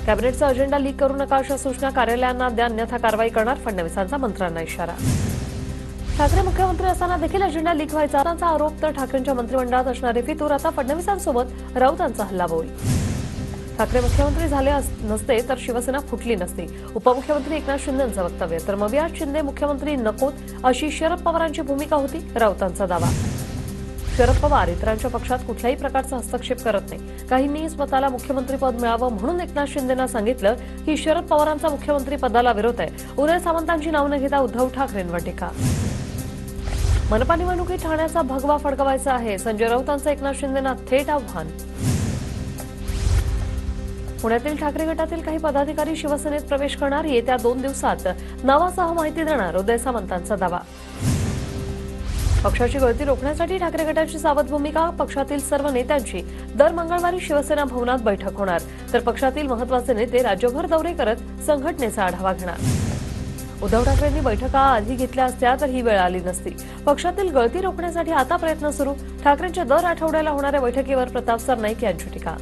कॅबिनेटचा agenda leak करू नका अशा सूचना कार्यालयांना द्या, अन्यथा कारवाई करणार, फडणवीसांचा मंत्र्यांना इशारा। ठाकरे मुख्यमंत्री असताना देखील अजेंडा लीक व्हायचा असा आरोप तर ठाकरेंच्या मंत्रिमंडळात असणारे फितूर आता फडणवीसांसोबत राऊतांचा हल्लाबोल। ठाकरे मुख्यमंत्री झाले नसते तर शिवसेना फुटली नसती, उपमुख्यमंत्री एकनाथ शिंदेंचं वक्तव्य। तर मग या शिंदे मुख्यमंत्री नकोत अशी शरद पवारांची भूमिका होती, राऊतांचा दावा। शरद पवार इतरांच्या पक्षात कुठल्याही प्रकारचा हस्तक्षेप करत नाही। काहींनी स्वतःला मुख्यमंत्रीपद मिळावं म्हणून एकनाथ शिंदेंना सांगितलं की शरद पवारांचा मुख्यमंत्री पदाला विरोध आहे। उदय सामंतांची नाव न घेता उद्धव ठाकरेंवर टीका। मनपा निवडणुकीत ठाण्याचा भगवा फडकवायचा आहे, संजय राऊतांचं एकनाथ शिंदेंना थेट आव्हान। पुण्यातील ठाकरे गटातील काही पदाधिकारी शिवसेनेत प्रवेश करणार, येत्या 2 दिवसात नावासह माहिती देणार, उदय सामंतांचा दावा। पक्षाची गळती रोखण्यासाठी ठाकरे गटाची सावध भूमिका, पक्षातील सर्व नेत्यांची दर मंगळवारी शिवसेना भवनात बैठक होणार, तर पक्षातील महत्त्वाचे नेते राज्यभर दौरे करत संघटनेचा आढावा घेणार। उद्धव ठाकरेंनी बैठका आधी घेतल्या असत्या तर ही वेळ आली नसती। पक्षातील गळती रोखण्यासाठी आता प्रयत्न सुरू, ठाकरेंच्या दर आठवड्याला होणाऱ्या बैठकीवर प्रताप सरनाईक यांची टीका।